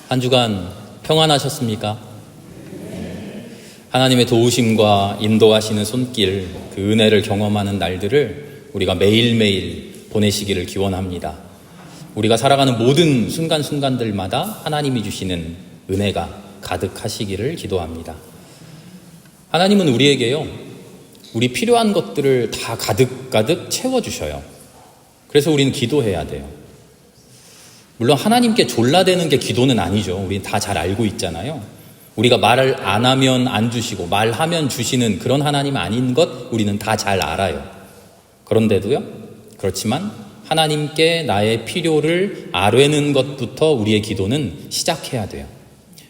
한 주간 평안하셨습니까? 하나님의 도우심과 인도하시는 손길, 그 은혜를 경험하는 날들을 우리가 매일매일 보내시기를 기원합니다. 우리가 살아가는 모든 순간순간들마다 하나님이 주시는 은혜가 가득하시기를 기도합니다. 하나님은 우리에게요, 우리 필요한 것들을 다 가득가득 채워주셔요. 그래서 우리는 기도해야 돼요. 물론 하나님께 졸라대는 게 기도는 아니죠. 우리는 다 잘 알고 있잖아요. 우리가 말을 안 하면 안 주시고 말하면 주시는 그런 하나님 아닌 것 우리는 다 잘 알아요. 그런데도요, 그렇지만 하나님께 나의 필요를 아뢰는 것부터 우리의 기도는 시작해야 돼요.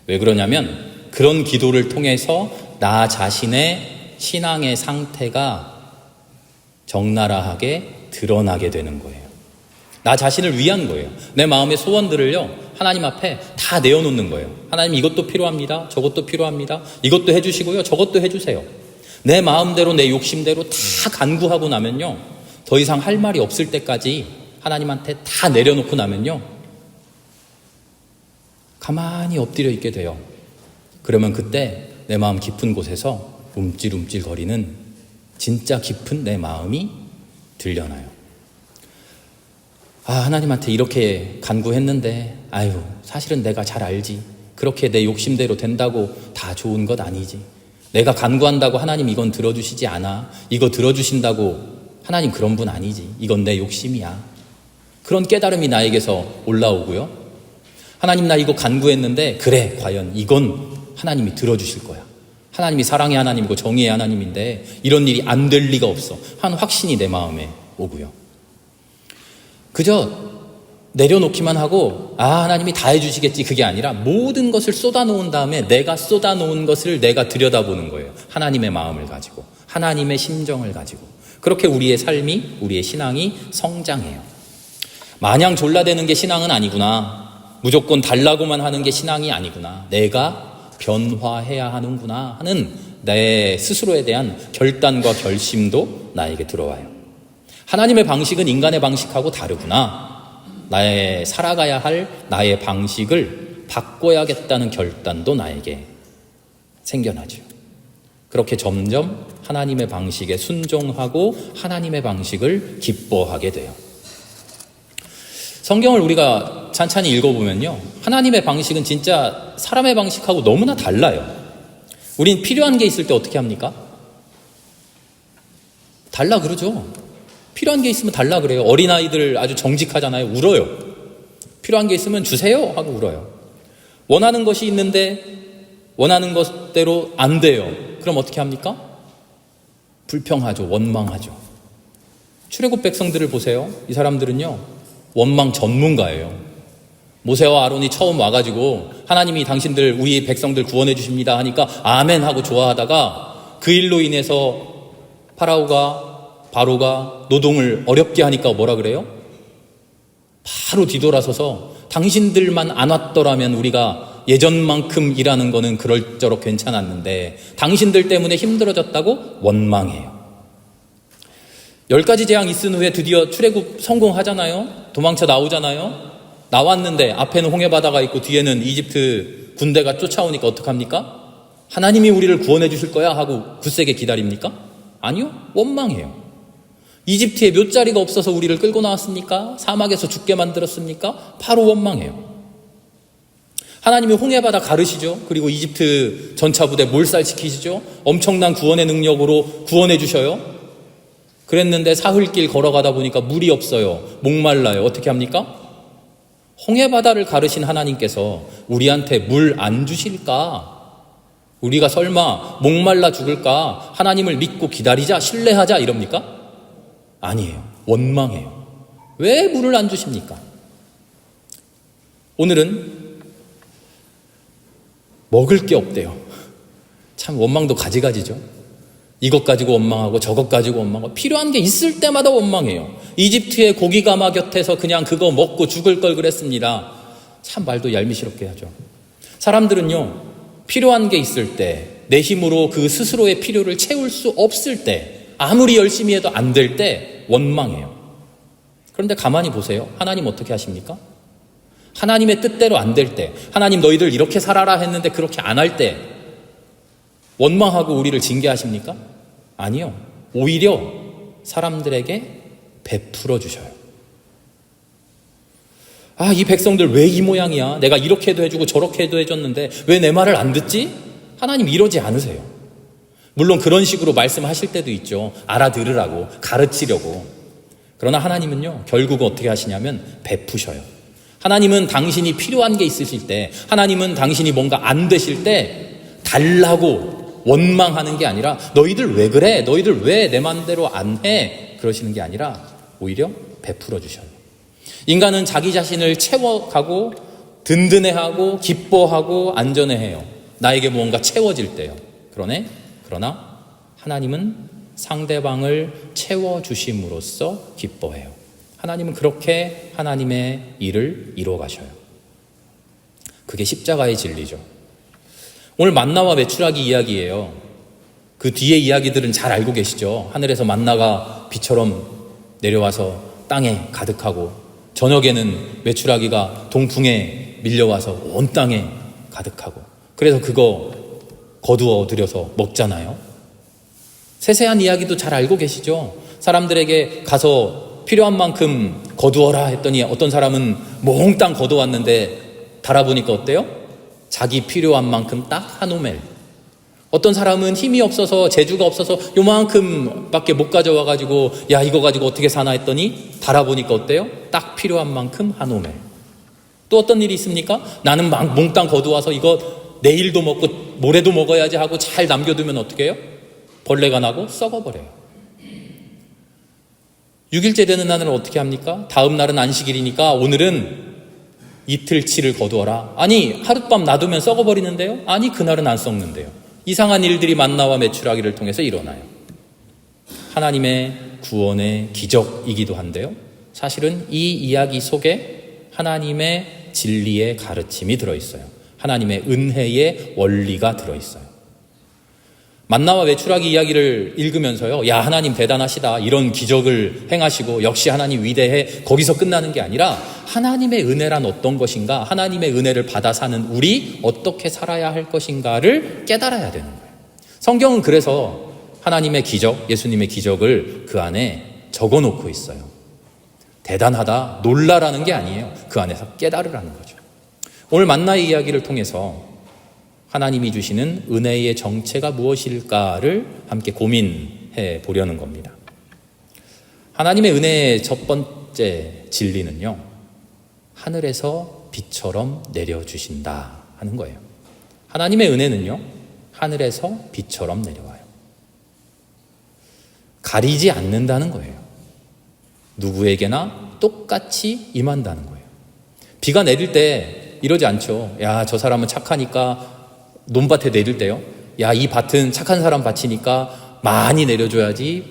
왜 그러냐면 그런 기도를 통해서 나 자신의 신앙의 상태가 적나라하게 드러나게 되는 거예요. 나 자신을 위한 거예요. 내 마음의 소원들을요, 하나님 앞에 다 내어놓는 거예요. 하나님, 이것도 필요합니다. 저것도 필요합니다. 이것도 해주시고요, 저것도 해주세요. 내 마음대로, 내 욕심대로 다 간구하고 나면요, 더 이상 할 말이 없을 때까지 하나님한테 다 내려놓고 나면요, 가만히 엎드려 있게 돼요. 그러면 그때 내 마음 깊은 곳에서 움찔움찔 거리는 진짜 깊은 내 마음이 들려나요. 하나님한테 이렇게 간구했는데 사실은 내가 잘 알지. 그렇게 내 욕심대로 된다고 다 좋은 것 아니지. 내가 간구한다고 하나님 이건 들어주시지 않아. 이거 들어주신다고 하나님 그런 분 아니지. 이건 내 욕심이야. 그런 깨달음이 나에게서 올라오고요. 하나님, 나 이거 간구했는데 그래, 과연 이건 하나님이 들어주실 거야. 하나님이 사랑의 하나님이고 정의의 하나님인데 이런 일이 안 될 리가 없어. 한 확신이 내 마음에 오고요. 그저 내려놓기만 하고 하나님이 다 해주시겠지, 그게 아니라 모든 것을 쏟아놓은 다음에 내가 쏟아놓은 것을 내가 들여다보는 거예요. 하나님의 마음을 가지고, 하나님의 심정을 가지고. 그렇게 우리의 삶이, 우리의 신앙이 성장해요. 마냥 졸라대는 게 신앙은 아니구나, 무조건 달라고만 하는 게 신앙이 아니구나, 내가 변화해야 하는구나 하는 내 스스로에 대한 결단과 결심도 나에게 들어와요. 하나님의 방식은 인간의 방식하고 다르구나. 나의 살아가야 할 나의 방식을 바꿔야겠다는 결단도 나에게 생겨나죠. 그렇게 점점 하나님의 방식에 순종하고 하나님의 방식을 기뻐하게 돼요. 성경을 우리가 찬찬히 읽어보면요, 하나님의 방식은 진짜 사람의 방식하고 너무나 달라요. 우린 필요한 게 있을 때 어떻게 합니까? 달라 그러죠. 필요한 게 있으면 달라 그래요. 어린아이들 아주 정직하잖아요. 울어요. 필요한 게 있으면 주세요 하고 울어요. 원하는 것이 있는데 원하는 것대로 안 돼요. 그럼 어떻게 합니까? 불평하죠. 원망하죠. 출애굽 백성들을 보세요. 이 사람들은요, 원망 전문가예요. 모세와 아론이 처음 와가지고 하나님이 당신들, 우리 백성들 구원해 주십니다 하니까 아멘 하고 좋아하다가 그 일로 인해서 바로가 노동을 어렵게 하니까 뭐라 그래요? 바로 뒤돌아서서 당신들만 안 왔더라면 우리가 예전만큼 일하는 거는 그럴저럭 괜찮았는데 당신들 때문에 힘들어졌다고 원망해요. 10가지 재앙 있은 후에 드디어 출애굽 성공하잖아요. 도망쳐 나오잖아요. 나왔는데 앞에는 홍해바다가 있고 뒤에는 이집트 군대가 쫓아오니까 어떡합니까? 하나님이 우리를 구원해 주실 거야 하고 굳세게 기다립니까? 아니요, 원망해요. 이집트에 몇 자리가 없어서 우리를 끌고 나왔습니까? 사막에서 죽게 만들었습니까? 바로 원망해요. 하나님이 홍해바다 가르시죠. 그리고 이집트 전차부대 몰살시키시죠. 엄청난 구원의 능력으로 구원해 주셔요. 그랬는데 사흘길 걸어가다 보니까 물이 없어요. 목말라요. 어떻게 합니까? 홍해바다를 가르신 하나님께서 우리한테 물 안 주실까? 우리가 설마 목말라 죽을까? 하나님을 믿고 기다리자, 신뢰하자 이럽니까? 아니에요. 원망해요. 왜 물을 안 주십니까? 오늘은 먹을 게 없대요. 참 원망도 가지가지죠. 이것 가지고 원망하고 저것 가지고 원망하고 필요한 게 있을 때마다 원망해요. 이집트의 고기가마 곁에서 그냥 그거 먹고 죽을 걸 그랬습니다. 참 말도 얄미스럽게 하죠. 사람들은요, 필요한 게 있을 때, 내 힘으로 그 스스로의 필요를 채울 수 없을 때, 아무리 열심히 해도 안 될 때 원망해요. 그런데 가만히 보세요. 하나님 어떻게 하십니까? 하나님의 뜻대로 안 될 때, 하나님 너희들 이렇게 살아라 했는데 그렇게 안 할 때 원망하고 우리를 징계하십니까? 아니요. 오히려 사람들에게 베풀어 주셔요. 아, 이 백성들 왜 이 모양이야? 내가 이렇게도 해주고 저렇게도 해줬는데 왜 내 말을 안 듣지? 하나님 이러지 않으세요. 물론 그런 식으로 말씀하실 때도 있죠. 알아들으라고, 가르치려고. 그러나 하나님은요, 결국은 어떻게 하시냐면 베푸셔요. 하나님은 당신이 필요한 게 있으실 때, 하나님은 당신이 뭔가 안 되실 때 달라고 원망하는 게 아니라 너희들 왜 그래? 너희들 왜 내 맘대로 안 해? 그러시는 게 아니라 오히려 베풀어 주셔요. 인간은 자기 자신을 채워가고 든든해하고 기뻐하고 안전해해요. 나에게 무언가 채워질 때요. 그러나 하나님은 상대방을 채워주심으로써 기뻐해요. 하나님은 그렇게 하나님의 일을 이루어가셔요. 그게 십자가의 진리죠. 오늘 만나와 메추라기 이야기예요. 그 뒤에 이야기들은 잘 알고 계시죠. 하늘에서 만나가 비처럼 내려와서 땅에 가득하고 저녁에는 메추라기가 동풍에 밀려와서 온 땅에 가득하고 그래서 그거 거두어 들여서 먹잖아요. 세세한 이야기도 잘 알고 계시죠. 사람들에게 가서 필요한 만큼 거두어라 했더니 어떤 사람은 몽땅 거두었는데 달아보니까 어때요? 자기 필요한 만큼 딱 한 오멜. 어떤 사람은 힘이 없어서 재주가 없어서 요만큼 밖에 못 가져와가지고 야 이거 가지고 어떻게 사나 했더니 달아보니까 어때요? 딱 필요한 만큼 한 오멜. 또 어떤 일이 있습니까? 나는 막 몽땅 거두어서 이거 내일도 먹고 모레도 먹어야지 하고 잘 남겨두면 어떻게 해요? 벌레가 나고 썩어버려요. 6일째 되는 날은 어떻게 합니까? 다음 날은 안식일이니까 오늘은 이틀치를 거두어라. 아니 하룻밤 놔두면 썩어버리는데요? 아니 그날은 안 썩는데요. 이상한 일들이 만나와 메추라기를 통해서 일어나요. 하나님의 구원의 기적이기도 한데요. 사실은 이 이야기 속에 하나님의 진리의 가르침이 들어있어요. 하나님의 은혜의 원리가 들어있어요. 만나와 메추라기 이야기를 읽으면서요. 야 하나님 대단하시다. 이런 기적을 행하시고 역시 하나님 위대해. 거기서 끝나는 게 아니라 하나님의 은혜란 어떤 것인가, 하나님의 은혜를 받아 사는 우리 어떻게 살아야 할 것인가를 깨달아야 되는 거예요. 성경은 그래서 하나님의 기적, 예수님의 기적을 그 안에 적어놓고 있어요. 대단하다, 놀라라는 게 아니에요. 그 안에서 깨달으라는 거죠. 오늘 만나의 이야기를 통해서 하나님이 주시는 은혜의 정체가 무엇일까를 함께 고민해 보려는 겁니다. 하나님의 은혜의 첫 번째 진리는요, 하늘에서 비처럼 내려주신다 하는 거예요. 하나님의 은혜는요, 하늘에서 비처럼 내려와요. 가리지 않는다는 거예요. 누구에게나 똑같이 임한다는 거예요. 비가 내릴 때 이러지 않죠. 야, 저 사람은 착하니까 논밭에 내릴 때요. 야, 이 밭은 착한 사람 밭이니까 많이 내려줘야지.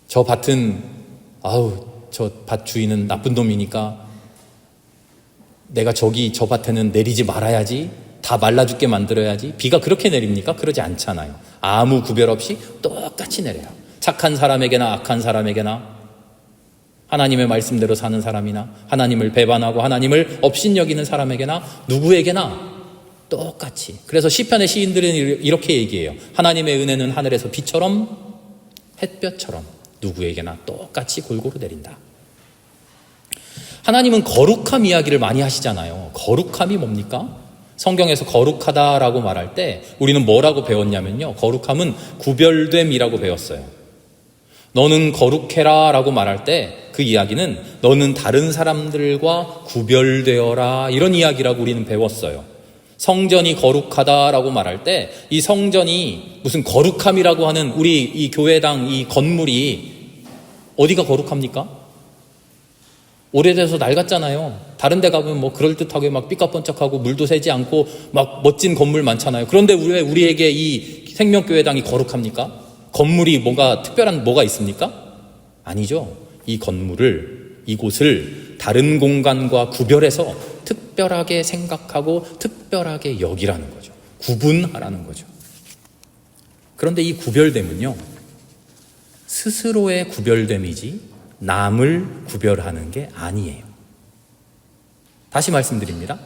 저 밭은 저 밭 주인은 나쁜 놈이니까 내가 저 밭에는 내리지 말아야지. 다 말라 죽게 만들어야지. 비가 그렇게 내립니까? 그러지 않잖아요. 아무 구별 없이 똑같이 내려요. 착한 사람에게나 악한 사람에게나, 하나님의 말씀대로 사는 사람이나 하나님을 배반하고 하나님을 업신여기는 사람에게나 누구에게나 똑같이. 그래서 시편의 시인들은 이렇게 얘기해요. 하나님의 은혜는 하늘에서 비처럼 햇볕처럼 누구에게나 똑같이 골고루 내린다. 하나님은 거룩함 이야기를 많이 하시잖아요. 거룩함이 뭡니까? 성경에서 거룩하다라고 말할 때 우리는 뭐라고 배웠냐면요, 거룩함은 구별됨이라고 배웠어요. 너는 거룩해라 라고 말할 때 그 이야기는 너는 다른 사람들과 구별되어라, 이런 이야기라고 우리는 배웠어요. 성전이 거룩하다라고 말할 때 이 성전이 무슨 거룩함이라고 하는 우리 이 교회당 이 건물이 어디가 거룩합니까? 오래돼서 낡았잖아요. 다른 데 가면 뭐 그럴듯하게 막 삐까뻔쩍하고 물도 새지 않고 막 멋진 건물 많잖아요. 그런데 왜 우리에게 이 생명교회당이 거룩합니까? 건물이 뭔가 특별한 뭐가 있습니까? 아니죠. 이 건물을, 이곳을 다른 공간과 구별해서 특별하게 생각하고 특별하게 여기라는 거죠. 구분하라는 거죠. 그런데 이 구별됨은요, 스스로의 구별됨이지 남을 구별하는 게 아니에요. 다시 말씀드립니다.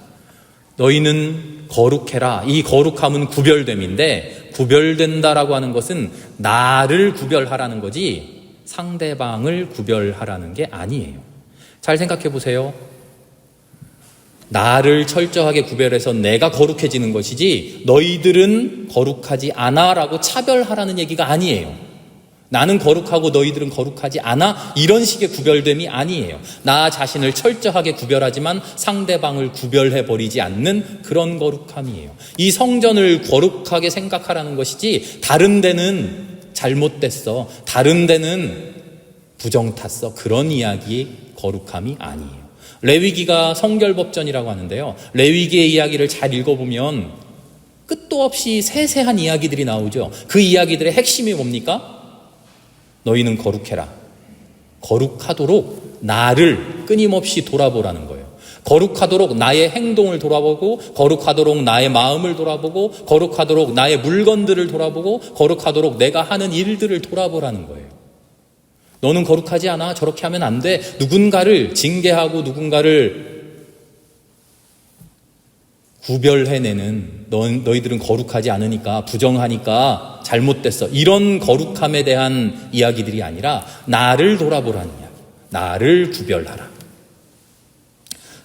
너희는 거룩해라. 이 거룩함은 구별됨인데, 구별된다라고 하는 것은 나를 구별하라는 거지 상대방을 구별하라는 게 아니에요. 잘 생각해 보세요. 나를 철저하게 구별해서 내가 거룩해지는 것이지 너희들은 거룩하지 않아 라고 차별하라는 얘기가 아니에요. 나는 거룩하고 너희들은 거룩하지 않아, 이런 식의 구별됨이 아니에요. 나 자신을 철저하게 구별하지만 상대방을 구별해버리지 않는 그런 거룩함이에요. 이 성전을 거룩하게 생각하라는 것이지 다른 데는 잘못됐어, 다른 데는 부정 탔어, 그런 이야기의 거룩함이 아니에요. 레위기가 성결법전이라고 하는데요, 레위기의 이야기를 잘 읽어보면 끝도 없이 세세한 이야기들이 나오죠. 그 이야기들의 핵심이 뭡니까? 너희는 거룩해라. 거룩하도록 나를 끊임없이 돌아보라는 거예요. 거룩하도록 나의 행동을 돌아보고, 거룩하도록 나의 마음을 돌아보고, 거룩하도록 나의 물건들을 돌아보고, 거룩하도록 내가 하는 일들을 돌아보라는 거예요. 너는 거룩하지 않아. 저렇게 하면 안 돼. 누군가를 징계하고 누군가를 구별해내는, 너희들은 거룩하지 않으니까, 부정하니까 잘못됐어, 이런 거룩함에 대한 이야기들이 아니라 나를 돌아보라는 이야기, 나를 구별하라.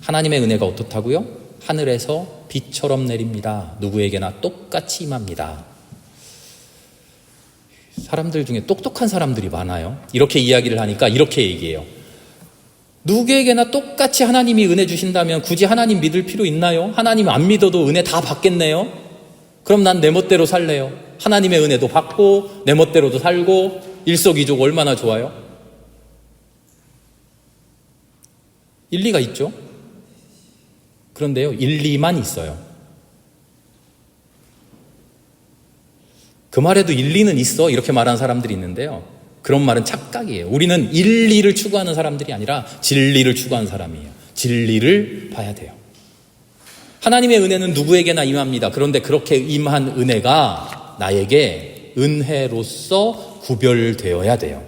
하나님의 은혜가 어떻다고요? 하늘에서 비처럼 내립니다. 누구에게나 똑같이 임합니다. 사람들 중에 똑똑한 사람들이 많아요. 이렇게 이야기를 하니까 이렇게 얘기해요. 누구에게나 똑같이 하나님이 은혜 주신다면 굳이 하나님 믿을 필요 있나요? 하나님 안 믿어도 은혜 다 받겠네요? 그럼 난 내 멋대로 살래요. 하나님의 은혜도 받고 내 멋대로도 살고 일석이조가 얼마나 좋아요? 일리가 있죠? 그런데요, 일리만 있어요. 그 말에도 일리는 있어, 이렇게 말하는 사람들이 있는데요, 그런 말은 착각이에요. 우리는 일리를 추구하는 사람들이 아니라 진리를 추구하는 사람이에요. 진리를 봐야 돼요. 하나님의 은혜는 누구에게나 임합니다. 그런데 그렇게 임한 은혜가 나에게 은혜로서 구별되어야 돼요.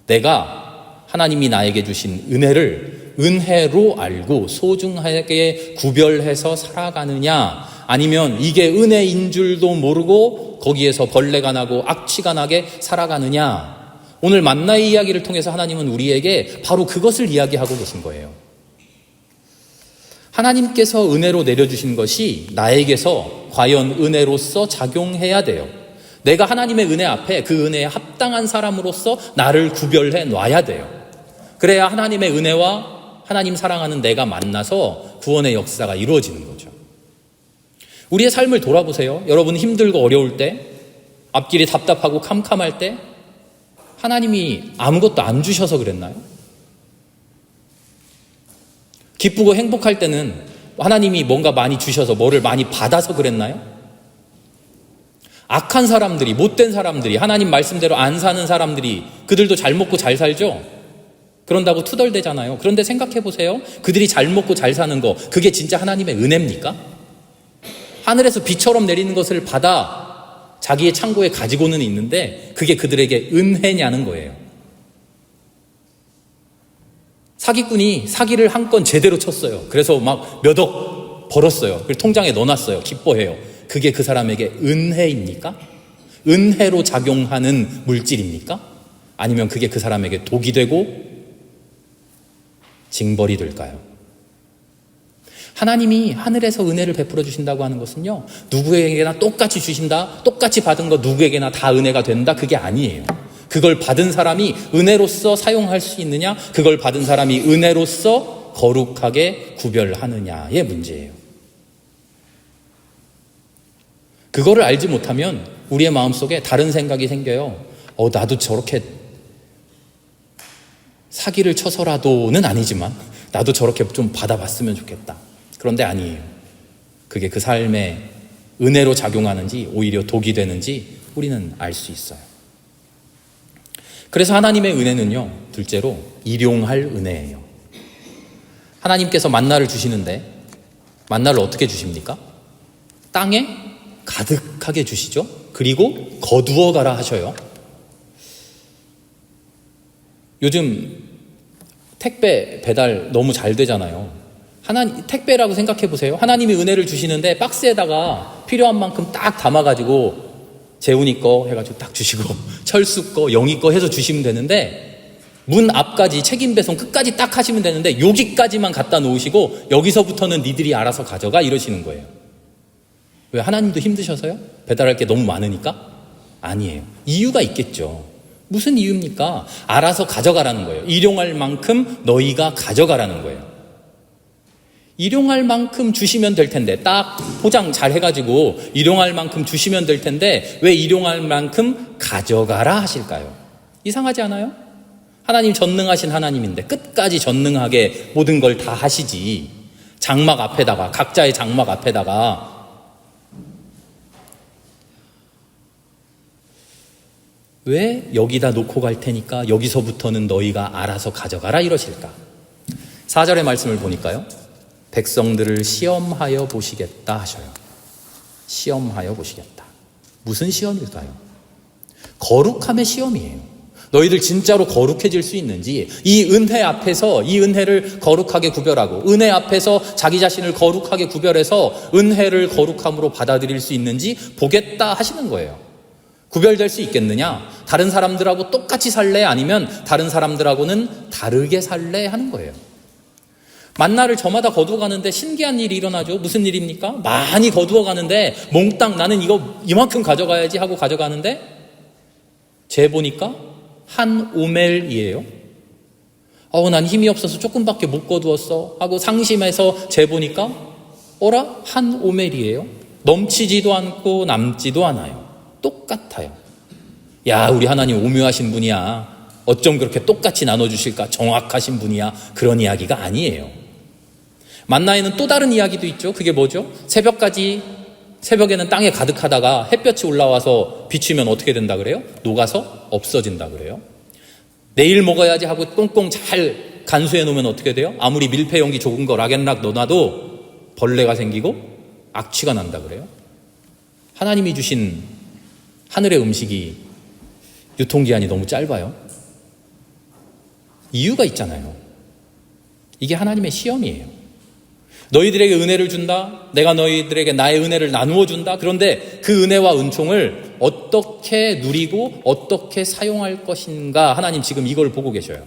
내가 하나님이 나에게 주신 은혜를 은혜로 알고 소중하게 구별해서 살아가느냐, 아니면 이게 은혜인 줄도 모르고 거기에서 벌레가 나고 악취가 나게 살아가느냐. 오늘 만나의 이야기를 통해서 하나님은 우리에게 바로 그것을 이야기하고 계신 거예요. 하나님께서 은혜로 내려주신 것이 나에게서 과연 은혜로서 작용해야 돼요. 내가 하나님의 은혜 앞에 그 은혜에 합당한 사람으로서 나를 구별해 놔야 돼요. 그래야 하나님의 은혜와 하나님 사랑하는 내가 만나서 구원의 역사가 이루어지는 거죠. 우리의 삶을 돌아보세요. 여러분 힘들고 어려울 때, 앞길이 답답하고 캄캄할 때 하나님이 아무것도 안 주셔서 그랬나요? 기쁘고 행복할 때는 하나님이 뭔가 많이 주셔서, 뭐를 많이 받아서 그랬나요? 악한 사람들이, 못된 사람들이, 하나님 말씀대로 안 사는 사람들이, 그들도 잘 먹고 잘 살죠? 그런다고 투덜대잖아요. 그런데 생각해 보세요. 그들이 잘 먹고 잘 사는 거, 그게 진짜 하나님의 은혜입니까? 하늘에서 비처럼 내리는 것을 받아 자기의 창고에 가지고는 있는데 그게 그들에게 은혜냐는 거예요. 사기꾼이 사기를 한 건 제대로 쳤어요. 그래서 막 몇 억 벌었어요. 그걸 통장에 넣어놨어요. 기뻐해요. 그게 그 사람에게 은혜입니까? 은혜로 작용하는 물질입니까? 아니면 그게 그 사람에게 독이 되고 징벌이 될까요? 하나님이 하늘에서 은혜를 베풀어 주신다고 하는 것은요, 누구에게나 똑같이 주신다, 똑같이 받은 거 누구에게나 다 은혜가 된다, 그게 아니에요. 그걸 받은 사람이 은혜로서 사용할 수 있느냐, 그걸 받은 사람이 은혜로서 거룩하게 구별하느냐의 문제예요. 그거를 알지 못하면 우리의 마음속에 다른 생각이 생겨요. 나도 저렇게 사기를 쳐서라도는 아니지만 나도 저렇게 좀 받아봤으면 좋겠다. 그런데 아니에요. 그게 그 삶에 은혜로 작용하는지 오히려 독이 되는지 우리는 알 수 있어요. 그래서 하나님의 은혜는요, 둘째로 일용할 은혜예요. 하나님께서 만나를 주시는데 만나를 어떻게 주십니까? 땅에 가득하게 주시죠. 그리고 거두어 가라 하셔요. 요즘 택배 배달 너무 잘 되잖아요. 택배라고 생각해 보세요. 하나님이 은혜를 주시는데 박스에다가 필요한 만큼 딱 담아가지고 재훈이 거 해가지고 딱 주시고 철수 거, 영희 거 해서 주시면 되는데 문 앞까지 책임 배송 끝까지 딱 하시면 되는데 여기까지만 갖다 놓으시고 여기서부터는 니들이 알아서 가져가 이러시는 거예요. 왜? 하나님도 힘드셔서요? 배달할 게 너무 많으니까? 아니에요. 이유가 있겠죠. 무슨 이유입니까? 알아서 가져가라는 거예요. 일용할 만큼 너희가 가져가라는 거예요. 일용할 만큼 주시면 될 텐데, 딱 포장 잘 해가지고 일용할 만큼 주시면 될 텐데 왜 일용할 만큼 가져가라 하실까요? 이상하지 않아요? 하나님 전능하신 하나님인데 끝까지 전능하게 모든 걸 다 하시지. 장막 앞에다가, 각자의 장막 앞에다가 왜 여기다 놓고 갈 테니까 여기서부터는 너희가 알아서 가져가라 이러실까? 4절의 말씀을 보니까요, 백성들을 시험하여 보시겠다 하셔요. 시험하여 보시겠다. 무슨 시험일까요? 거룩함의 시험이에요. 너희들 진짜로 거룩해질 수 있는지, 이 은혜 앞에서 이 은혜를 거룩하게 구별하고 은혜 앞에서 자기 자신을 거룩하게 구별해서 은혜를 거룩함으로 받아들일 수 있는지 보겠다 하시는 거예요. 구별될 수 있겠느냐? 다른 사람들하고 똑같이 살래? 아니면 다른 사람들하고는 다르게 살래? 하는 거예요. 만나를 저마다 거두어 가는데 신기한 일이 일어나죠. 무슨 일입니까? 많이 거두어 가는데 몽땅 나는 이만큼 가져가야지 하고 가져가는데 재보니까 한 오멜이에요. 난 힘이 없어서 조금밖에 못 거두었어 하고 상심해서 재보니까 어라? 한 오멜이에요. 넘치지도 않고 남지도 않아요. 똑같아요. 야, 우리 하나님 오묘하신 분이야. 어쩜 그렇게 똑같이 나눠주실까? 정확하신 분이야. 그런 이야기가 아니에요. 만나에는 또 다른 이야기도 있죠. 그게 뭐죠? 새벽에는 땅에 가득하다가 햇볕이 올라와서 비추면 어떻게 된다 그래요? 녹아서 없어진다 그래요. 내일 먹어야지 하고 꽁꽁 잘 간수해 놓으면 어떻게 돼요? 아무리 밀폐 용기 좁은 거 락앤락 넣어놔도 벌레가 생기고 악취가 난다 그래요. 하나님이 주신 하늘의 음식이 유통기한이 너무 짧아요. 이유가 있잖아요. 이게 하나님의 시험이에요. 너희들에게 은혜를 준다. 내가 너희들에게 나의 은혜를 나누어 준다. 그런데 그 은혜와 은총을 어떻게 누리고 어떻게 사용할 것인가, 하나님 지금 이걸 보고 계셔요.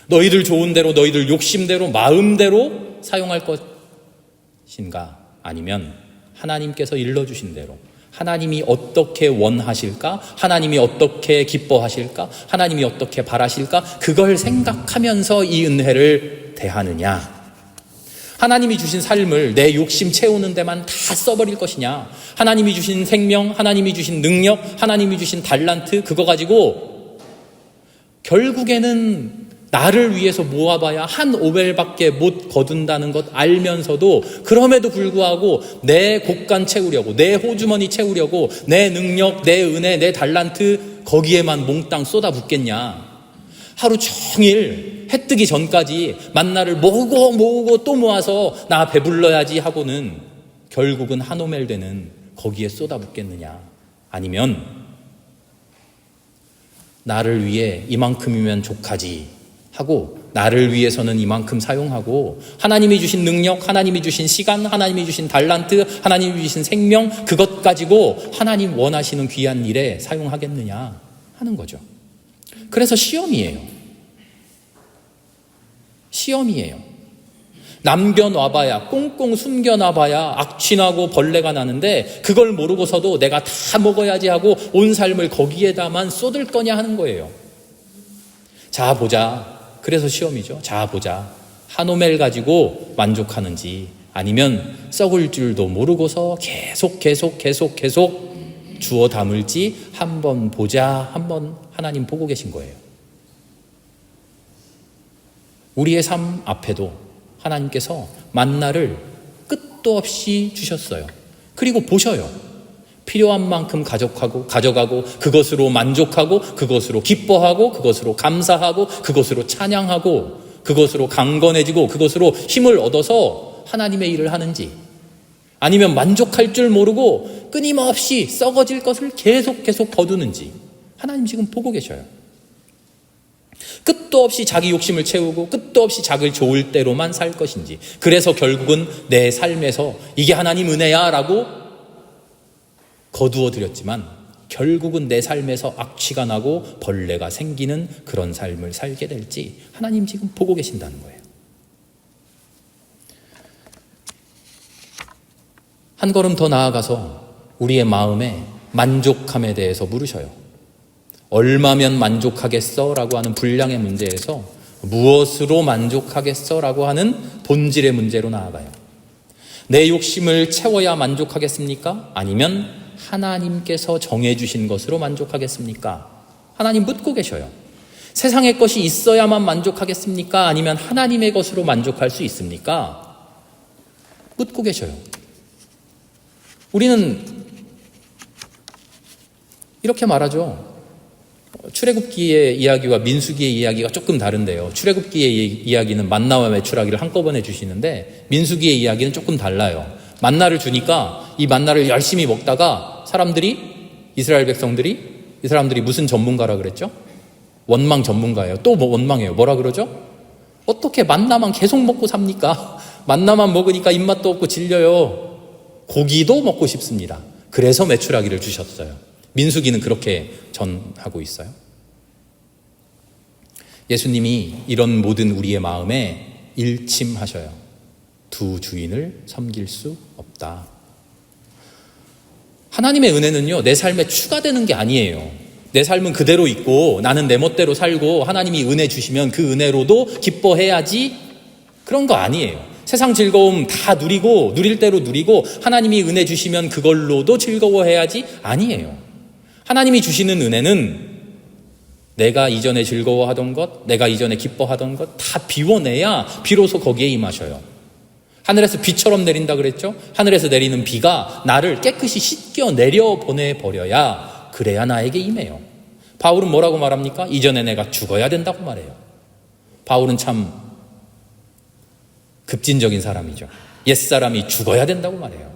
너희들 좋은 대로, 너희들 욕심대로, 마음대로 사용할 것인가, 아니면 하나님께서 일러주신 대로 하나님이 어떻게 원하실까? 하나님이 어떻게 기뻐하실까? 하나님이 어떻게 바라실까? 그걸 생각하면서 이 은혜를 대하느냐? 하나님이 주신 삶을 내 욕심 채우는 데만 다 써버릴 것이냐? 하나님이 주신 생명, 하나님이 주신 능력, 하나님이 주신 달란트, 그거 가지고 결국에는 나를 위해서 모아봐야 한 오벨밖에 못 거둔다는 것 알면서도 그럼에도 불구하고 내 곳간 채우려고, 내 호주머니 채우려고 내 능력, 내 은혜, 내 달란트 거기에만 몽땅 쏟아붓겠냐? 하루 종일 해 뜨기 전까지 만나를 모으고 또 모아서 나 배불러야지 하고는 결국은 한 오멜 되는 거기에 쏟아붓겠느냐? 아니면 나를 위해 이만큼이면 족하지 하고 나를 위해서는 이만큼 사용하고 하나님이 주신 능력, 하나님이 주신 시간, 하나님이 주신 달란트, 하나님이 주신 생명, 그것 가지고 하나님 원하시는 귀한 일에 사용하겠느냐 하는 거죠. 그래서 시험이에요. 시험이에요. 남겨놔봐야, 꽁꽁 숨겨놔봐야 악취나고 벌레가 나는데 그걸 모르고서도 내가 다 먹어야지 하고 온 삶을 거기에다만 쏟을 거냐 하는 거예요. 자 보자. 그래서 시험이죠. 자 보자. 한 오멜 가지고 만족하는지 아니면 썩을 줄도 모르고서 계속 주워 담을지 한번 보자. 한번 하나님 보고 계신 거예요. 우리의 삶 앞에도 하나님께서 만나를 끝도 없이 주셨어요. 그리고 보셔요. 필요한 만큼 가져가고 그것으로 만족하고 그것으로 기뻐하고 그것으로 감사하고 그것으로 찬양하고 그것으로 강건해지고 그것으로 힘을 얻어서 하나님의 일을 하는지, 아니면 만족할 줄 모르고 끊임없이 썩어질 것을 계속 거두는지 하나님 지금 보고 계셔요. 끝도 없이 자기 욕심을 채우고 끝도 없이 자기 좋을 대로만 살 것인지, 그래서 결국은 내 삶에서 이게 하나님 은혜야 라고 거두어 드렸지만 결국은 내 삶에서 악취가 나고 벌레가 생기는 그런 삶을 살게 될지 하나님 지금 보고 계신다는 거예요. 한 걸음 더 나아가서 우리의 마음에 만족함에 대해서 물으셔요. 얼마면 만족하겠어? 라고 하는 분량의 문제에서 무엇으로 만족하겠어? 라고 하는 본질의 문제로 나아가요. 내 욕심을 채워야 만족하겠습니까? 아니면 하나님께서 정해주신 것으로 만족하겠습니까? 하나님 묻고 계셔요. 세상의 것이 있어야만 만족하겠습니까? 아니면 하나님의 것으로 만족할 수 있습니까? 묻고 계셔요. 우리는 이렇게 말하죠. 출애굽기의 이야기와 민수기의 이야기가 조금 다른데요. 출애굽기의 이야기는 만나와 메추라기를 한꺼번에 주시는데 민수기의 이야기는 조금 달라요. 만나를 주니까 이 만나를 열심히 먹다가 이스라엘 백성들이 이 사람들이 무슨 전문가라 그랬죠? 원망 전문가예요. 또 원망해요. 뭐라 그러죠? 어떻게 만나만 계속 먹고 삽니까? 만나만 먹으니까 입맛도 없고 질려요. 고기도 먹고 싶습니다. 그래서 메추라기를 주셨어요. 민수기는 그렇게 전하고 있어요. 예수님이 이런 모든 우리의 마음에 일침하셔요. 두 주인을 섬길 수 없다. 하나님의 은혜는요, 내 삶에 추가되는 게 아니에요. 내 삶은 그대로 있고 나는 내 멋대로 살고 하나님이 은혜 주시면 그 은혜로도 기뻐해야지, 그런 거 아니에요. 세상 즐거움 다 누리고 누릴 대로 누리고 하나님이 은혜 주시면 그걸로도 즐거워해야지, 아니에요. 하나님이 주시는 은혜는 내가 이전에 즐거워하던 것, 내가 이전에 기뻐하던 것 다 비워내야 비로소 거기에 임하셔요. 하늘에서 비처럼 내린다 그랬죠? 하늘에서 내리는 비가 나를 깨끗이 씻겨 내려보내버려야, 그래야 나에게 임해요. 바울은 뭐라고 말합니까? 이전에 내가 죽어야 된다고 말해요. 바울은 참 급진적인 사람이죠. 옛사람이 죽어야 된다고 말해요.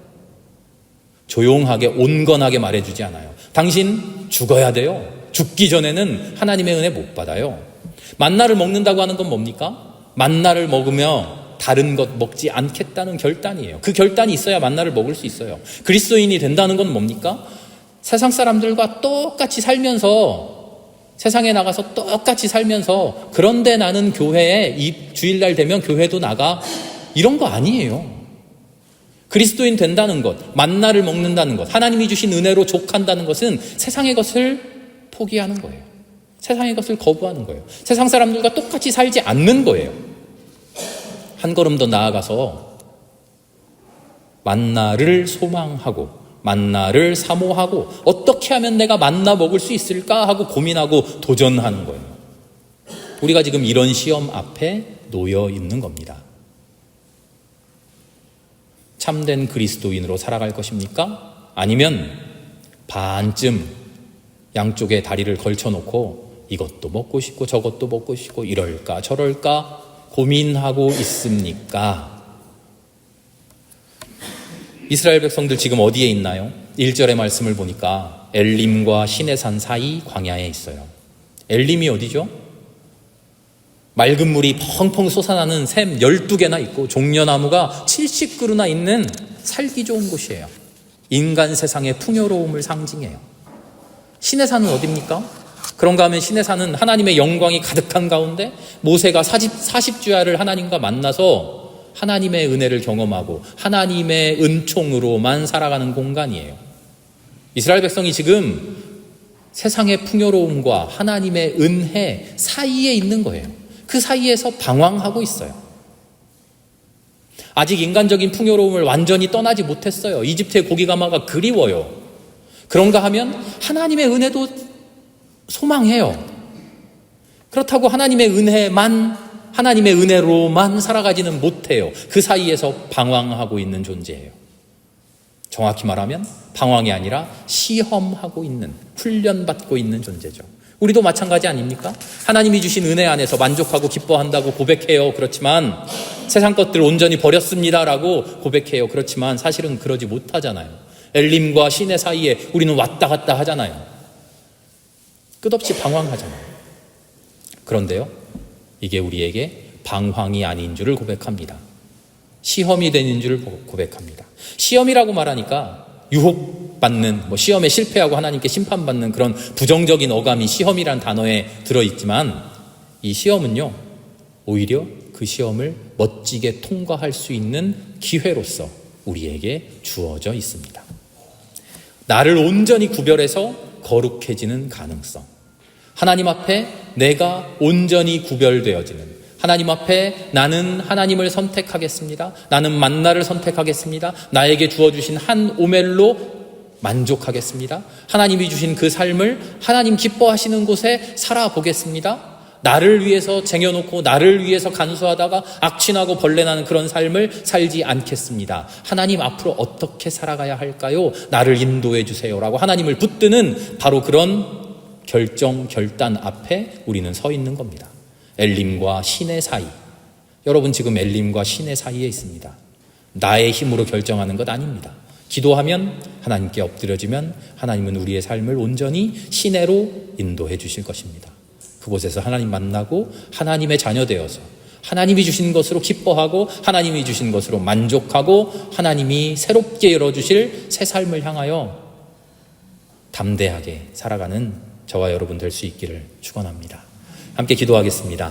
조용하게 온건하게 말해주지 않아요. 당신 죽어야 돼요. 죽기 전에는 하나님의 은혜 못 받아요. 만나를 먹는다고 하는 건 뭡니까? 만나를 먹으며 다른 것 먹지 않겠다는 결단이에요. 그 결단이 있어야 만나를 먹을 수 있어요. 그리스도인이 된다는 건 뭡니까? 세상 사람들과 똑같이 살면서, 세상에 나가서 똑같이 살면서, 그런데 나는 교회에 이 주일날 되면 교회도 나가, 이런 거 아니에요. 그리스도인 된다는 것, 만나를 먹는다는 것, 하나님이 주신 은혜로 족한다는 것은 세상의 것을 포기하는 거예요. 세상의 것을 거부하는 거예요. 세상 사람들과 똑같이 살지 않는 거예요. 한 걸음 더 나아가서 만나를 소망하고 만나를 사모하고 어떻게 하면 내가 만나 먹을 수 있을까 하고 고민하고 도전하는 거예요. 우리가 지금 이런 시험 앞에 놓여 있는 겁니다. 참된 그리스도인으로 살아갈 것입니까? 아니면 반쯤 양쪽에 다리를 걸쳐놓고 이것도 먹고 싶고 저것도 먹고 싶고 이럴까 저럴까 고민하고 있습니까? 이스라엘 백성들 지금 어디에 있나요? 1절의 말씀을 보니까 엘림과 시내산 사이 광야에 있어요. 엘림이 어디죠? 맑은 물이 펑펑 솟아나는 샘 12개나 있고 종려나무가 70그루나 있는 살기 좋은 곳이에요. 인간 세상의 풍요로움을 상징해요. 시내산은 어디입니까? 그런가 하면 시내산은 하나님의 영광이 가득한 가운데 모세가 40주야를 하나님과 만나서 하나님의 은혜를 경험하고 하나님의 은총으로만 살아가는 공간이에요. 이스라엘 백성이 지금 세상의 풍요로움과 하나님의 은혜 사이에 있는 거예요. 그 사이에서 방황하고 있어요. 아직 인간적인 풍요로움을 완전히 떠나지 못했어요. 이집트의 고기가마가 그리워요. 그런가 하면 하나님의 은혜도 소망해요. 그렇다고 하나님의 은혜로만 살아가지는 못해요. 그 사이에서 방황하고 있는 존재예요. 정확히 말하면 방황이 아니라 시험하고 있는, 훈련받고 있는 존재죠. 우리도 마찬가지 아닙니까? 하나님이 주신 은혜 안에서 만족하고 기뻐한다고 고백해요. 그렇지만 세상 것들 온전히 버렸습니다라고 고백해요. 그렇지만 사실은 그러지 못하잖아요. 엘림과 시내 사이에 우리는 왔다 갔다 하잖아요. 끝없이 방황하잖아요. 그런데요, 이게 우리에게 방황이 아닌 줄을 고백합니다. 시험이 되는 줄을 고백합니다. 시험이라고 말하니까 유혹받는, 시험에 실패하고 하나님께 심판받는 그런 부정적인 어감이 시험이란 단어에 들어있지만, 이 시험은요, 오히려 그 시험을 멋지게 통과할 수 있는 기회로서 우리에게 주어져 있습니다. 나를 온전히 구별해서 거룩해지는 가능성, 하나님 앞에 내가 온전히 구별되어지는, 하나님 앞에 나는 하나님을 선택하겠습니다. 나는 만나를 선택하겠습니다. 나에게 주어주신 한 오멜로 만족하겠습니다. 하나님이 주신 그 삶을 하나님 기뻐하시는 곳에 살아보겠습니다. 나를 위해서 쟁여놓고 나를 위해서 간수하다가 악취나고 벌레나는 그런 삶을 살지 않겠습니다. 하나님 앞으로 어떻게 살아가야 할까요? 나를 인도해 주세요라고 하나님을 붙드는 바로 그런 결단 앞에 우리는 서 있는 겁니다. 엘림과 신의 사이. 여러분 지금 엘림과 신의 사이에 있습니다. 나의 힘으로 결정하는 것 아닙니다. 기도하면, 하나님께 엎드려지면 하나님은 우리의 삶을 온전히 시내로 인도해 주실 것입니다. 그곳에서 하나님 만나고 하나님의 자녀 되어서 하나님이 주신 것으로 기뻐하고 하나님이 주신 것으로 만족하고 하나님이 새롭게 열어주실 새 삶을 향하여 담대하게 살아가는 저와 여러분 될 수 있기를 축원합니다. 함께 기도하겠습니다.